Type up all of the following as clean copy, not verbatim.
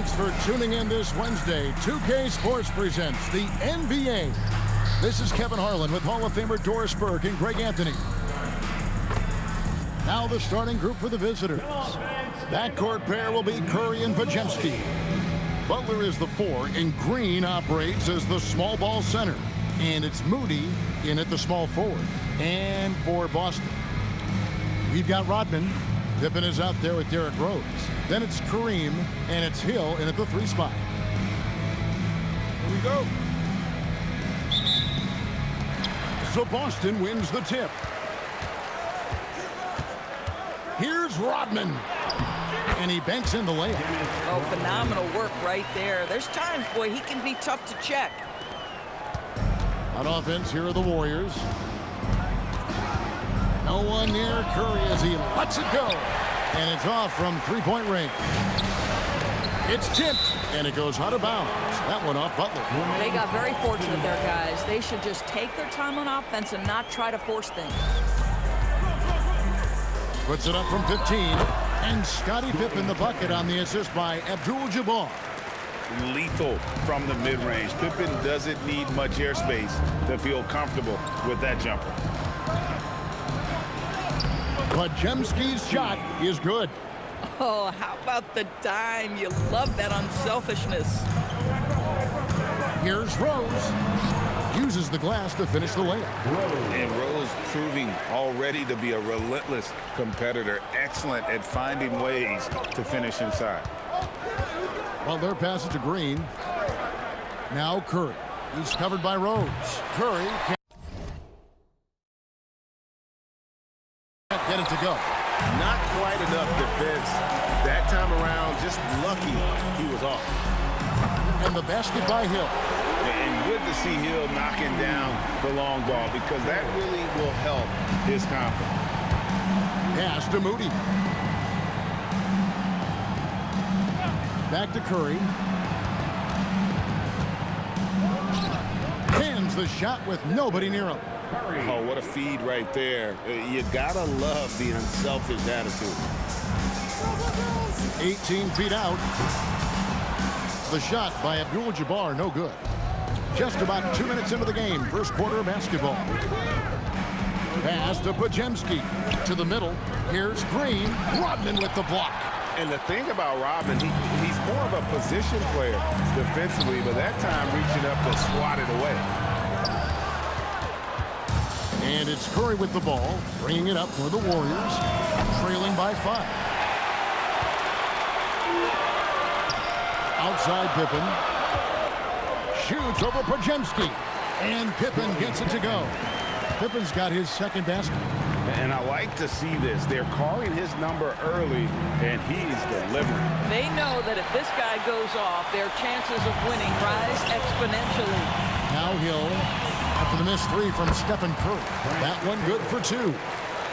Thanks for tuning in this Wednesday. 2K Sports presents the NBA. This is Kevin Harlan with Hall of Famer Doris Burke and Greg Anthony. Now the starting group for the visitors. Backcourt pair will be Curry and Podziemski. Butler is the 4, and Green operates as the small ball center. And it's Moody in at the small forward. And for Boston, we've got Rodman. Pippen is out there with Derrick Rose. Then it's Kareem, and it's Hill in at the 3 spot. Here we go. So Boston wins the tip. Here's Rodman. And he banks in the layup. Oh, phenomenal work right there. There's times, boy, he can be tough to check. On offense, here are the Warriors. No one near Curry as he lets it go. And it's off from three-point range. It's tipped, and it goes out of bounds. That one off Butler. They got very fortunate there, guys. They should just take their time on offense and not try to force things. Puts it up from 15. And Scottie Pippen the bucket on the assist by Abdul-Jabbar. Lethal from the mid-range. Pippen doesn't need much airspace to feel comfortable with that jumper. Podziemski's shot is good. Oh, how about the dime? You love that unselfishness. Here's Rose. Uses the glass to finish the layup. And Rose proving already to be a relentless competitor. Excellent at finding ways to finish inside. Well, their pass it to Green. Now Curry. He's covered by Rose. Curry can't get it to go. Not quite enough defense. That time around, just lucky he was off. And the basket by Hill. And good to see Hill knocking down the long ball because that really will help his confidence. Pass to Moody. Back to Curry. Hands the shot with nobody near him. Oh, what a feed right there. You gotta love the unselfish attitude. 18 feet out. The shot by Abdul-Jabbar, no good. Just about 2 minutes into the game, first quarter of basketball. Pass to Podziemski. To the middle. Here's Green. Rodman with the block. And the thing about Rodman, he's more of a position player defensively, but that time reaching up to swat it away. And it's Curry with the ball, bringing it up for the Warriors, trailing by 5. Outside Pippen. Shoots over Podziemski. And Pippen gets it to go. Pippen's got his second basket. And I like to see this. They're calling his number early, and he's delivering. They know that if this guy goes off, their chances of winning rise exponentially. Now Hill, after the missed 3 from Stephen Curry. That one good for 2.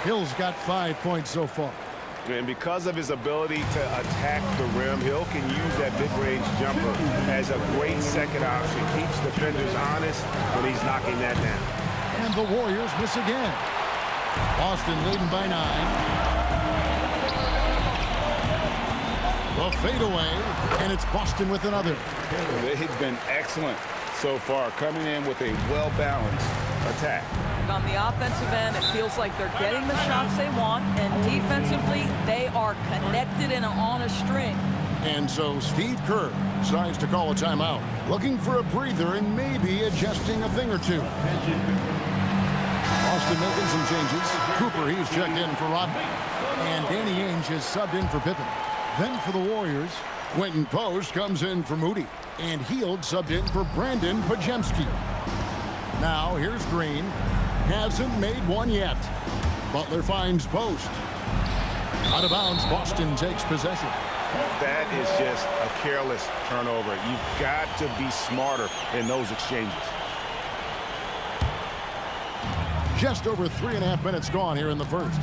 Hill's got 5 points so far. And because of his ability to attack the rim, Hill can use that mid-range jumper as a great second option. Keeps defenders honest when he's knocking that down. And the Warriors miss again. Boston leading by 9. The fadeaway, and it's Boston with another. They've been excellent so far, coming in with a well-balanced attack. On the offensive end, it feels like they're getting the shots they want, and defensively, they are connected and on a string. And so Steve Kerr decides to call a timeout, looking for a breather and maybe adjusting a thing or two. Boston making some changes. Cooper, he's checked in for Rodman. And Danny Ainge has subbed in for Pippen. Then for the Warriors, Quentin Post comes in for Moody. And Hield subbed in for Brandon Podziemski. Now here's Green. Hasn't made one yet. Butler finds Post. Out of bounds, Boston takes possession. That is just a careless turnover. You've got to be smarter in those exchanges. Just over 3.5 minutes gone here in the first.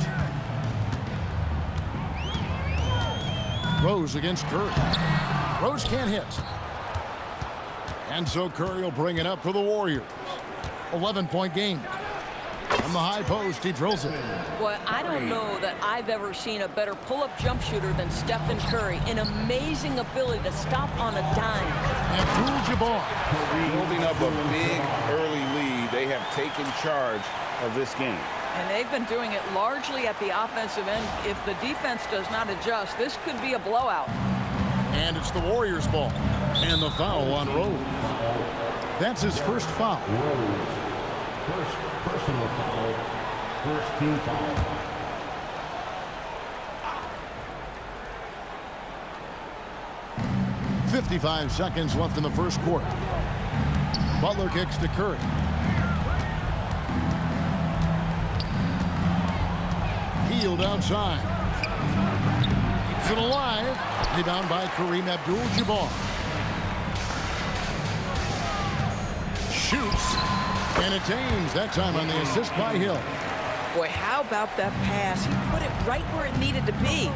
Rose against Curry. Rose can't hit. And so Curry will bring it up for the Warriors. 11-point game. From the high post, he drills it. Well, I don't know that I've ever seen a better pull-up jump shooter than Stephen Curry. An amazing ability to stop on a dime. Abdul-Jabbar. Building up a big early lead, they have taken charge of this game. And they've been doing it largely at the offensive end. If the defense does not adjust, this could be a blowout. And it's the Warriors' ball. And the foul on Rose. That's his first foul. First personal foul. First team foul. .55 seconds left in the first quarter. Butler kicks to Curry. Hield outside. Keeps it alive. Rebound by Kareem Abdul-Jabbar. Shoots. And it's Ames, that time on the assist by Hill. Boy, how about that pass? He put it right where it needed to be.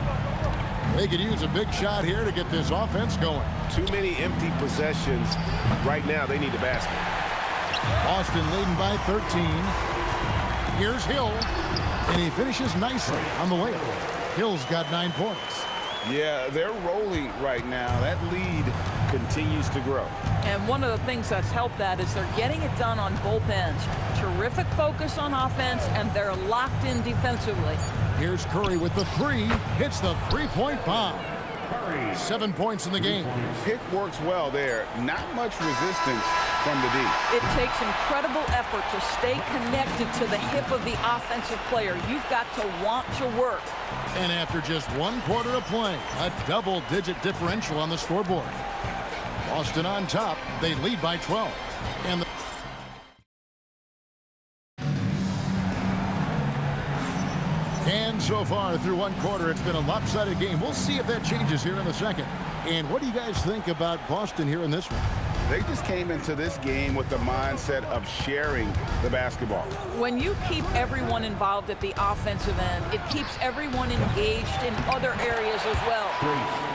They could use a big shot here to get this offense going. Too many empty possessions. Right now, they need a basket. Boston leading by 13. Here's Hill. And he finishes nicely on the layup. Hill's got 9 points. Yeah, they're rolling right now. That lead continues to grow. And one of the things that's helped that is they're getting it done on both ends. Terrific focus on offense, and they're locked in defensively. Here's Curry with the three. Hits the three-point bomb. 7 points in the game. Pick works well there. Not much resistance from the D. It takes incredible effort to stay connected to the hip of the offensive player. You've got to want to work. And after just 1 quarter of play, a double-digit differential on the scoreboard. Boston on top. They lead by 12. And so far through 1 quarter, it's been a lopsided game. We'll see if that changes here in the second. And what do you guys think about Boston here in this one? They just came into this game with the mindset of sharing the basketball. When you keep everyone involved at the offensive end, it keeps everyone engaged in other areas as well.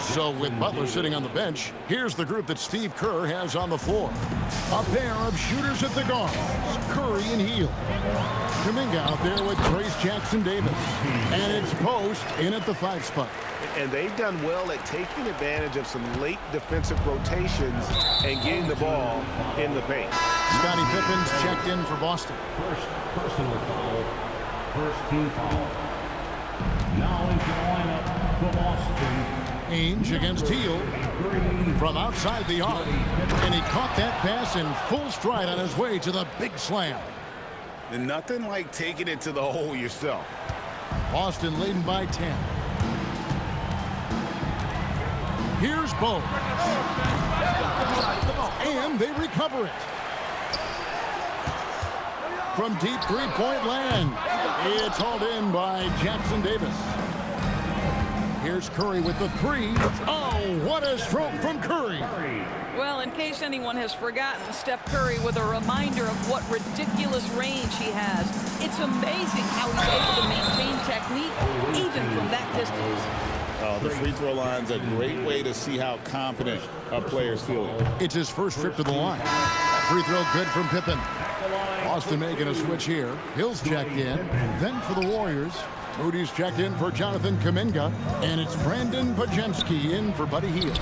So with Butler sitting on the bench, here's the group that Steve Kerr has on the floor. A pair of shooters at the guards, Curry and Hield. Kuminga out there with Trayce Jackson-Davis. And it's Post in at the 5 spot. And they've done well at taking advantage of some late defensive rotations and getting the ball in the paint. Scottie Pippen's checked in for Boston. First personal foul. First team foul. Now into the lineup for Boston. Ainge against Hield from outside the arc. And he caught that pass in full stride on his way to the big slam. And nothing like taking it to the hole yourself. Boston leading by 10. Here's Bones. And they recover it. From deep three-point land. It's hauled in by Jackson-Davis. Here's Curry with the three. Oh, what a stroke from Curry. Well, in case anyone has forgotten, Steph Curry with a reminder of what ridiculous range he has. It's amazing how he's able to maintain technique even from that distance. The free throw line's a great way to see how confident a player's feeling. It's his first trip to the line. Free throw good from Pippen. Boston making a switch here. Hill's checked in. Then for the Warriors, Moody's checked in for Jonathan Kuminga. And it's Brandon Podziemski in for Buddy Hield.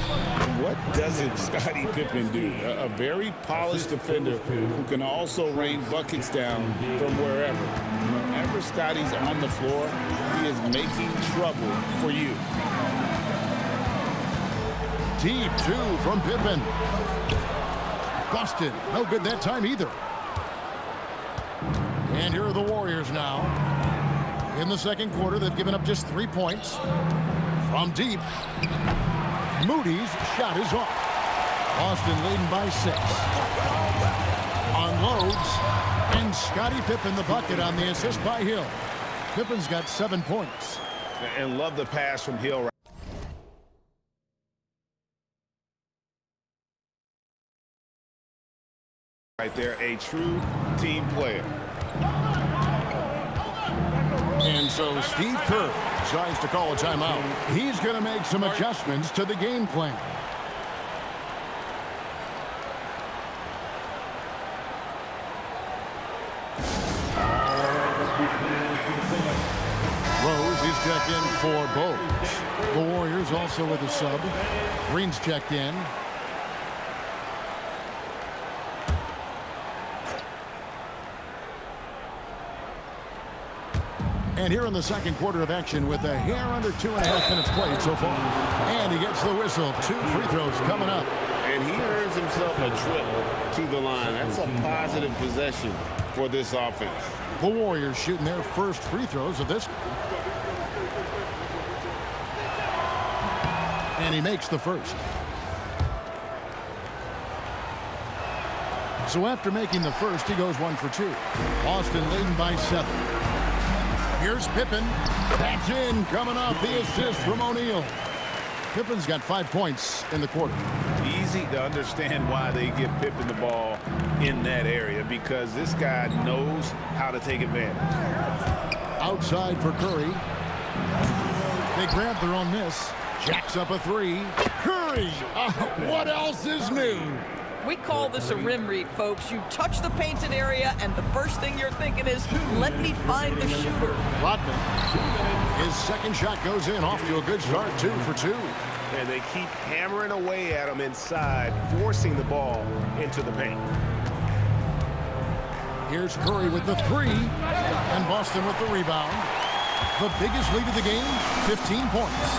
What doesn't Scottie Pippen do? A very polished defender who can also rain buckets down from wherever. Whenever Scottie's on the floor, he is making trouble for you. Deep two from Pippen. Boston, no good that time either. And here are the Warriors now. In the second quarter, they've given up just 3 points. From deep, Moody's shot is off. Boston leading by 6. Unloads, and Scottie Pippen the bucket on the assist by Hill. Pippen's got 7 points. And love the pass from Hill. Right there, a true team player. And so Steve Kerr decides to call a timeout. He's going to make some adjustments to the game plan. checked in for Bowes. The Warriors also with a sub. Green's checked in. And here in the second quarter of action with a hair under 2.5 minutes played so far. And he gets the whistle. 2 free throws coming up. And he earns himself a trip to the line. That's a positive possession for this offense. The Warriors shooting their first free throws of this. And he makes the first. So after making the first, he goes 1 for 2. Boston leading by 7. Here's Pippen. That's in, coming off the assist from O'Neal. Pippen's got 5 points in the quarter. Easy to understand why they give Pippen the ball in that area, because this guy knows how to take advantage. Outside for Curry. They grab their own miss. Jacks up a 3. Curry! What else is new? We call this a rim read, folks. You touch the painted area, and the first thing you're thinking is, let me find the shooter. Rodman. His second shot goes in, off to a good start, 2 for 2. And they keep hammering away at him inside, forcing the ball into the paint. Here's Curry with the 3, and Boston with the rebound. The biggest lead of the game, 15 points.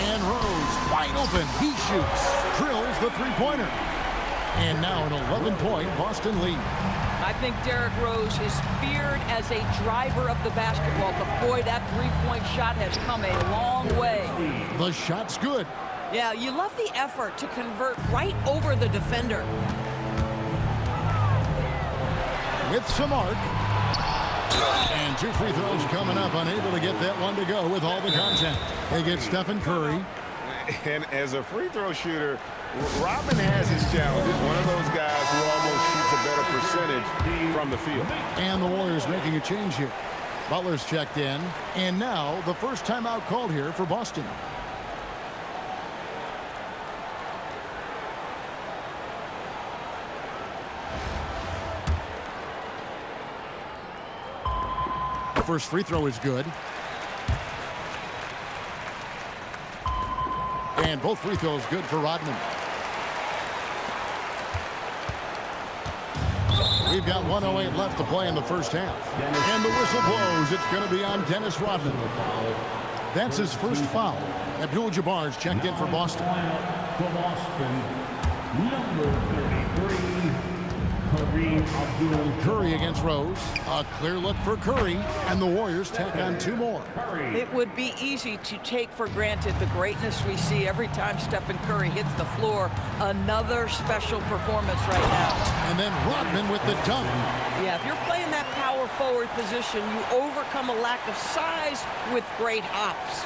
And Rose, wide open, he shoots, drills the three-pointer. And now an 11-point Boston lead. I think Derrick Rose is feared as a driver of the basketball, but boy, that three-point shot has come a long way. The shot's good. Yeah, you love the effort to convert right over the defender. With some arc. And 2 free throws coming up, unable to get that one to go with all the contact. They get Stephen Curry. And as a free throw shooter, Robin has his challenges. One of those guys who almost shoots a better percentage from the field. And the Warriors making a change here. Butler's checked in. And now the first timeout called here for Boston. The first free throw is good. And both free throws good for Rodman. We've got 1:08 left to play in the first half. And the whistle blows. It's going to be on Dennis Rodman. That's his first foul. Abdul-Jabbar's checked in for Boston. For Boston, number 33, Kareem Abdul-Jabbar. Curry against Rose. A clear look for Curry. And the Warriors tack on 2 more. It would be easy to take for granted the greatness we see every time Stephen Curry hits the floor. Another special performance right now. And then Rodman with the dunk. Yeah, if you're playing that power forward position, you overcome a lack of size with great hops.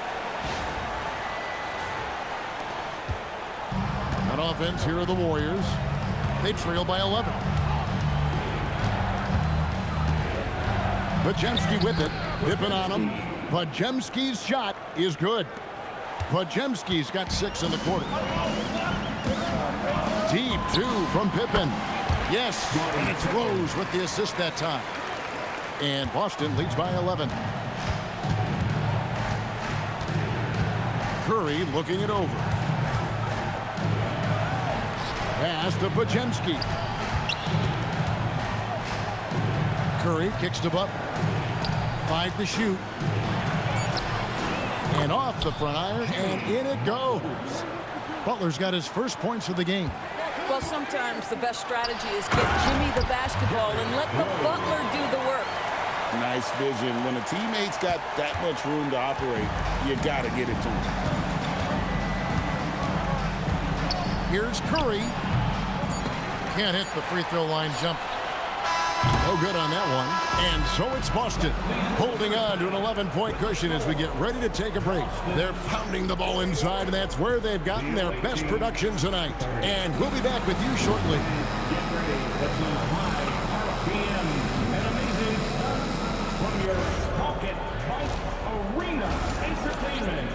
On offense, here are the Warriors. They trail by 11. Podziemski with it. Pippen on him. Podziemski's shot is good. Podziemski's got 6 in the quarter. Deep 2 from Pippen. Yes, and it's Rose with the assist that time. And Boston leads by 11. Curry looking it over. Pass to Podziemski. Curry kicks to Butler. 5 to shoot. And off the front iron, and in it goes. Butler's got his first points of the game. Well, sometimes the best strategy is get Jimmy the basketball and let the Butler do the work. Nice vision. When a teammate's got that much room to operate, you got to get it to him. Here's Curry. Can't hit the free throw line jump. No good on that one. And so it's Boston holding on to an 11-point cushion as we get ready to take a break. They're pounding the ball inside, and that's where they've gotten their best production tonight. And we'll be back with you shortly. Get ready for some high RPM and amazing stunts from your Pocket Bike Arena Entertainment.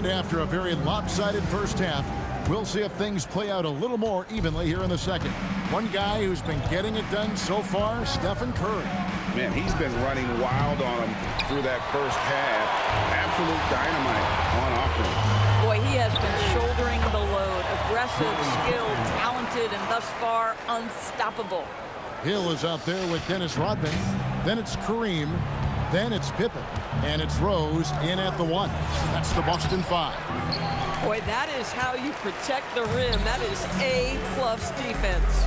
And after a very lopsided first half, we'll see if things play out a little more evenly here in the second. One guy who's been getting it done so far, Stephen Curry. Man, he's been running wild on him through that first half. Absolute dynamite on offense. Boy, he has been shouldering the load. Aggressive, skilled, talented, and thus far unstoppable. Hill is out there with Dennis Rodman. Then it's Kareem. Then it's Pippen. And it's Rose in at the 1. That's the Boston 5. Boy, that is how you protect the rim. That is A-plus defense.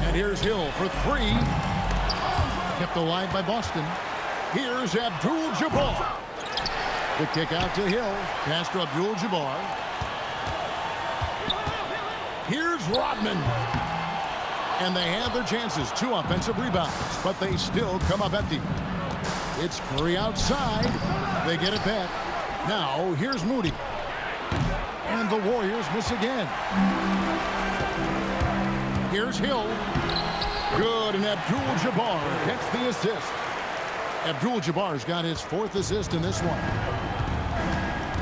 And here's Hill for 3. Kept alive by Boston. Here's Abdul-Jabbar. The kick out to Hill. Pass to Abdul-Jabbar. Here's Rodman. And they have their chances. 2 offensive rebounds, but they still come up empty. It's Curry outside. They get it back. Now, here's Moody. And the Warriors miss again. Here's Hill. Good, and Abdul-Jabbar gets the assist. Abdul-Jabbar's got his 4th assist in this one.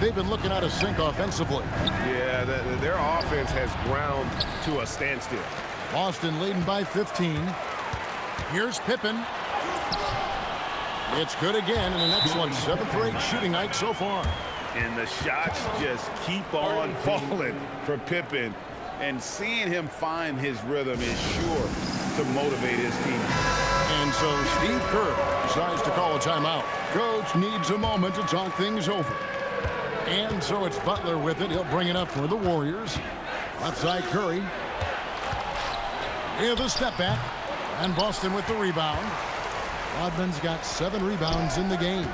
They've been looking out of sync offensively. Yeah, their offense has ground to a standstill. Boston leading by 15. Here's Pippen. It's good again, and an excellent 7 for 8 shooting night so far. And the shots just keep on falling for Pippen. And seeing him find his rhythm is sure to motivate his team. And so Steve Kerr decides to call a timeout. Coach needs a moment to talk things over. And so it's Butler with it. He'll bring it up for the Warriors. Outside Curry. With a step back. And Boston with the rebound. Rodman's got 7 rebounds in the game.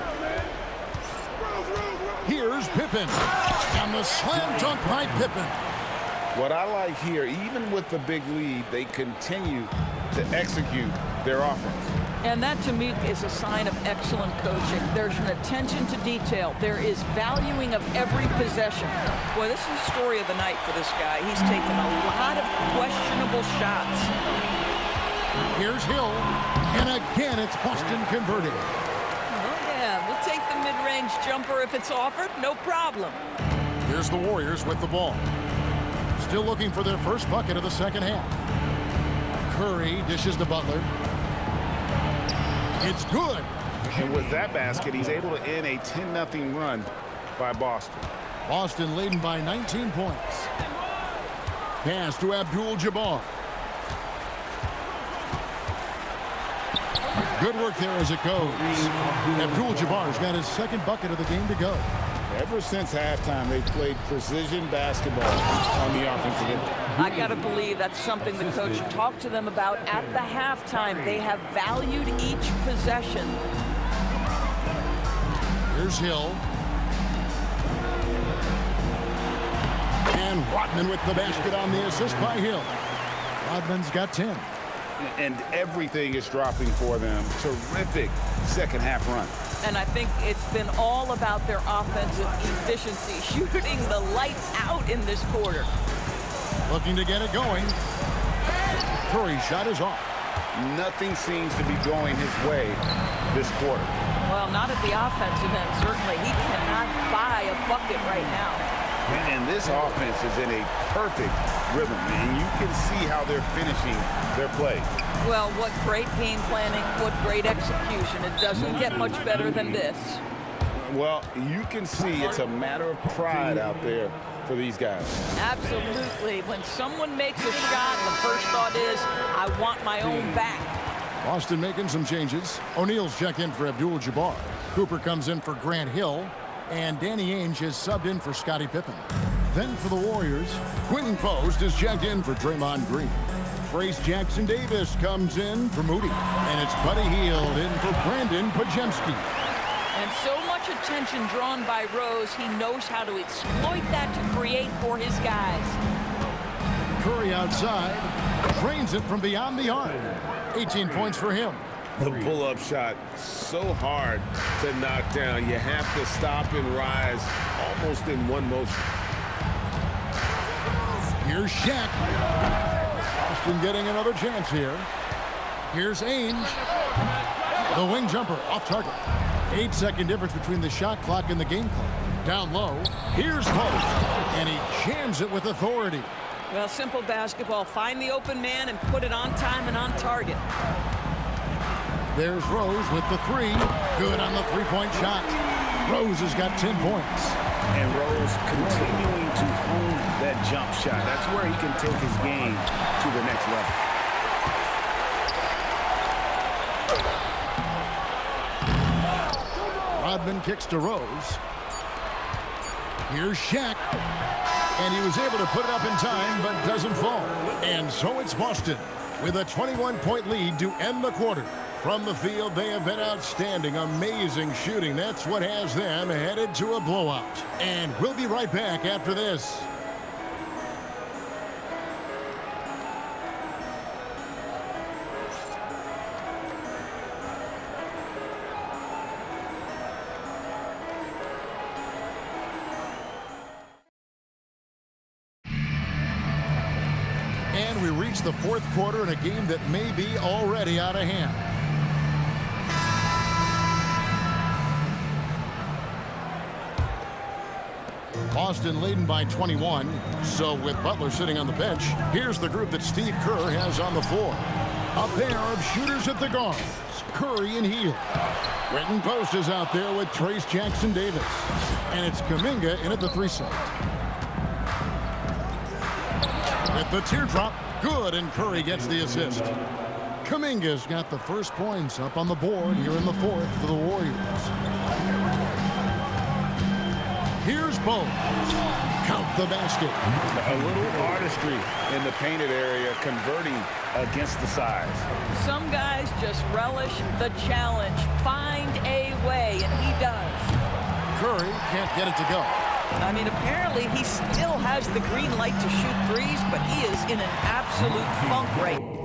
Here's Pippen. And the slam dunk by Pippen. What I like here, even with the big lead, they continue to execute their offense. And that, to me, is a sign of excellent coaching. There's an attention to detail. There is valuing of every possession. Boy, this is the story of the night for this guy. He's taken a lot of questionable shots. Here's Hill. And again, it's Boston converting. Oh, yeah, we'll take the mid-range jumper if it's offered. No problem. Here's the Warriors with the ball. Still looking for their first bucket of the second half. Curry dishes to Butler. It's good. And with that basket, he's able to end a 10-0 run by Boston. Boston leading by 19 points. Pass to Abdul-Jabbar. Good work there as it goes. Abdul-Jabbar's got his 2nd bucket of the game to go. Ever since halftime, they've played precision basketball on the offensive end. I got to believe that's something the coach talked to them about at the halftime. They have valued each possession. Here's Hill. And Rodman with the basket on the assist by Hill. Rodman's got 10. And everything is dropping for them. Terrific second half run. And I think it's been all about their offensive efficiency, shooting the lights out in this quarter. Looking to get it going. Curry's shot is off. Nothing seems to be going his way this quarter. Well, not at the offensive end, certainly. He cannot buy a bucket right now. And this offense is in a perfect rhythm, and you can see how they're finishing their play. Well, what great game planning, what great execution. It doesn't get much better than this. Well, you can see it's a matter of pride out there for these guys. Absolutely. When someone makes a shot, the first thought is, I want my own back. Boston making some changes. O'Neal's check in for Abdul-Jabbar. Cooper comes in for Grant Hill. And Danny Ainge is subbed in for Scottie Pippen. Then for the Warriors, Quentin Post is checked in for Draymond Green. Trace Jackson-Davis comes in for Moody. And it's Buddy Hield in for Brandon Podziemski. And so much attention drawn by Rose, he knows how to exploit that to create for his guys. Curry outside, drains it from beyond the arc. 18 points for him. The pull-up shot, so hard to knock down. You have to stop and rise almost in one motion. Here's Shaq. Boston getting another chance here. Here's Ainge. The wing jumper off target. 8-second difference between the shot clock and the game clock. Down low, here's Post, and he jams it with authority. Well, simple basketball. Find the open man and put it on time and on target. There's Rose with the three. Good on the three-point shot. Rose has got 10 points. And Rose continuing to hone that jump shot. That's where he can take his game to the next level. Rodman kicks to Rose. Here's Shaq. And he was able to put it up in time, but doesn't fall. And so it's Boston with a 21-point lead to end the quarter. From the field, they have been outstanding. Amazing shooting. That's what has them headed to a blowout. And we'll be right back after this. And we reach the fourth quarter in a game that may be already out of hand. Boston leading by 21. So with Butler sitting on the bench, here's the group that Steve Kerr has on the floor. A pair of shooters at the guards, Curry and Hield. Quentin Post is out there with Trace Jackson-Davis. And it's Kuminga in at the three side. With the teardrop, good, and Curry gets the assist. Kuminga's got the first points up on the board here in the fourth for the Warriors. Here's Bones. Count the basket. A little artistry in the painted area, converting against the size. Some guys just relish the challenge. Find a way, and he does. Curry can't get it to go. I mean, apparently he still has the green light to shoot threes, but he is in an absolute funk right now.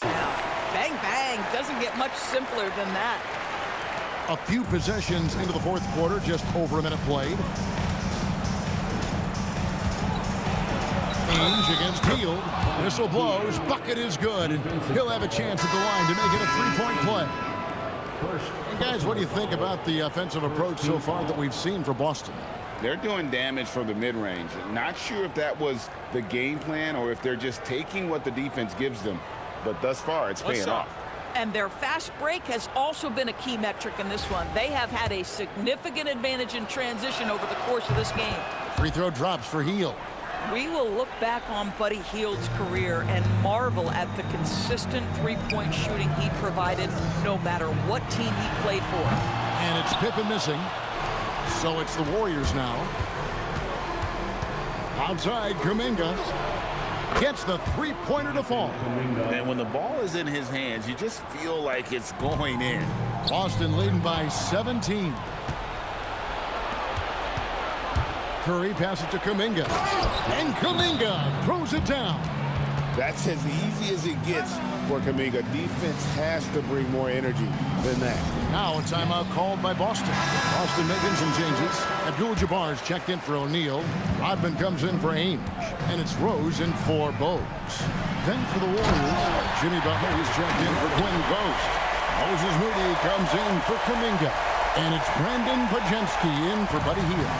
Bang, bang. Doesn't get much simpler than that. A few possessions into the fourth quarter, just over a minute played. Ainge against Hield. Whistle blows. Bucket is good. And he'll have a chance at the line to make it a three-point play. And guys, what do you think about the offensive approach so far that we've seen for Boston? They're doing damage from the mid-range. Not sure if that was the game plan or if they're just taking what the defense gives them. But thus far, it's paying off. And their fast break has also been a key metric in this one. They have had a significant advantage in transition over the course of this game. Free throw drops for Hield. We will look back on Buddy Hield's career and marvel at the consistent three-point shooting he provided no matter what team he played for. And it's Pippen missing. So it's the Warriors now. Outside, Kuminga gets the three-pointer to fall. And when the ball is in his hands, you just feel like it's going in. Boston leading by 17. Curry passes to Kuminga. And Kuminga throws it down. That's as easy as it gets for Kuminga. Defense has to bring more energy than that. Now a timeout called by Boston. Boston making some changes. Abdul-Jabbar's checked in for O'Neal. Rodman comes in for Ainge. And it's Rose in for Bogues. Then for the Warriors, Jimmy Butler is checked in for Quentin Post. Moses Moody comes in for Kuminga. And it's Brandon Podziemski in for Buddy Hield.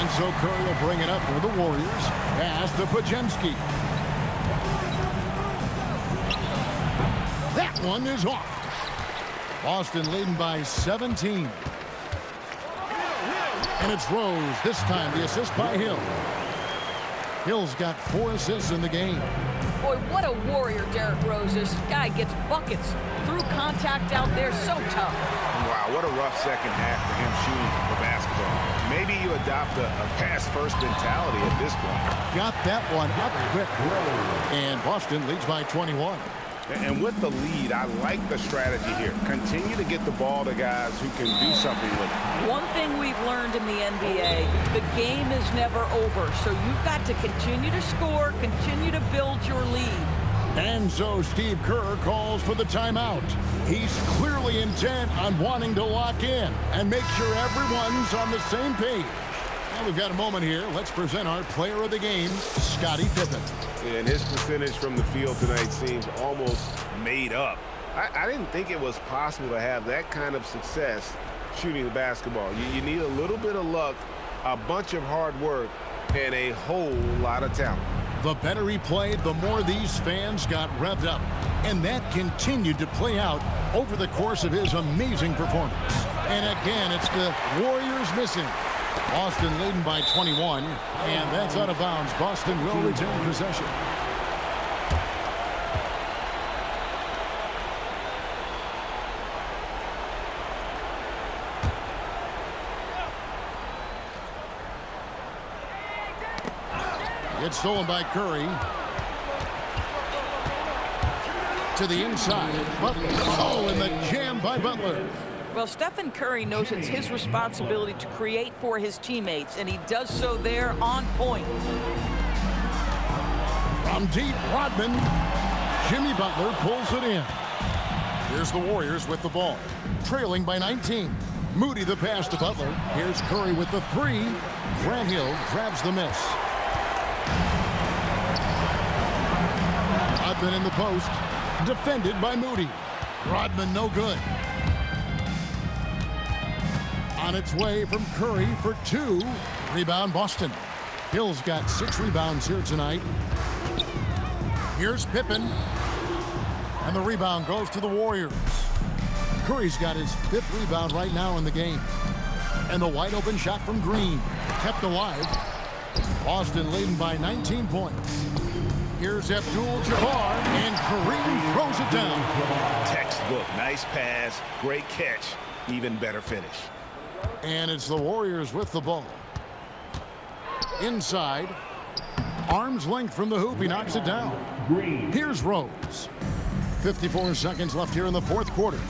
And so Curry will bring it up for the Warriors. Pass to Podziemski. That one is off. Boston leading by 17. And it's Rose. This time the assist by Hill. Hill's got 4 assists in the game. Boy, what a warrior Derrick Rose is. Guy gets buckets through contact out there. So tough. Wow, what a rough second half for him shooting the basketball. Maybe you adopt a pass-first mentality at this point. Got that one up quick. And Boston leads by 21. And with the lead, I like the strategy here. Continue to get the ball to guys who can do something with it. One thing we've learned in the NBA, the game is never over. So you've got to continue to score, continue to build your lead. And so Steve Kerr calls for the timeout. He's clearly intent on wanting to lock in and make sure everyone's on the same page. Now we've got a moment here. Let's present our player of the game, Scottie Pippen. And his percentage from the field tonight seems almost made up. I didn't think it was possible to have that kind of success shooting the basketball. You need a little bit of luck, a bunch of hard work, and a whole lot of talent. The better he played, the more these fans got revved up. And that continued to play out over the course of his amazing performance. And again, it's the Warriors missing. Boston leading by 21, and that's out of bounds. Boston will retain possession. It's stolen by Curry. To the inside. Butler. Oh, and the jam by Butler. Well, Stephen Curry knows it's his responsibility to create for his teammates, and he does so there on point. From deep, Rodman. Jimmy Butler pulls it in. Here's the Warriors with the ball, trailing by 19. Moody the pass to Butler. Here's Curry with the 3. Grant Hill grabs the miss. Rodman in the post, defended by Moody. Rodman no good. On its way from Curry for 2. Rebound Boston. Hill's got 6 rebounds here tonight. Here's Pippen. And the rebound goes to the Warriors. Curry's got his 5th rebound right now in the game. And the wide open shot from Green. Kept alive. Boston leading by 19 points. Here's Abdul-Jabbar, and Kareem throws it down. Textbook, nice pass, great catch, even better finish. And it's the Warriors with the ball. Inside. Arm's length from the hoop. He knocks it down. Here's Rose. 54 seconds left here in the 4th quarter.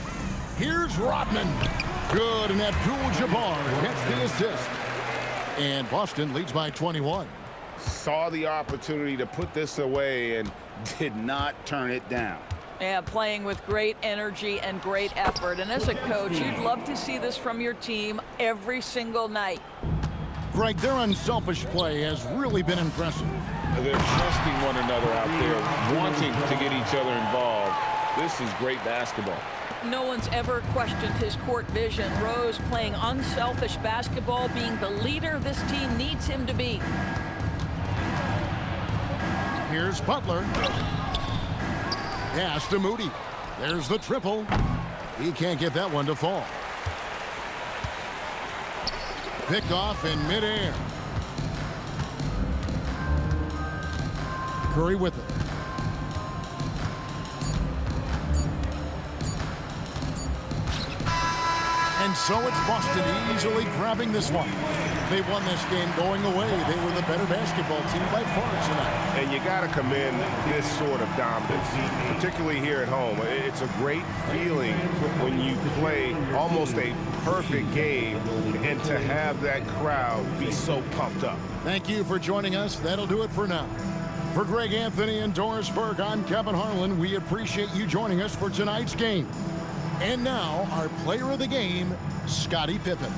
Here's Rodman. Good, and Abdul-Jabbar gets the assist. And Boston leads by 21. Saw the opportunity to put this away and did not turn it down. Yeah, playing with great energy and great effort. And as a coach, you'd love to see this from your team every single night. Greg, their unselfish play has really been impressive. They're trusting one another out there, wanting to get each other involved. This is great basketball. No one's ever questioned his court vision. Rose playing unselfish basketball, being the leader this team needs him to be. Here's Butler. Pass to Moody. There's the triple. He can't get that one to fall. Picked off in midair. Curry with it. And so it's Boston easily grabbing this one. They won this game going away. They were the better basketball team by far tonight. And you got to commend this sort of dominance, particularly here at home. It's a great feeling when you play almost a perfect game and to have that crowd be so pumped up. Thank you for joining us. That'll do it for now. For Greg Anthony and Doris Burke, I'm Kevin Harlan. We appreciate you joining us for tonight's game. And now, our player of the game, Scottie Pippen.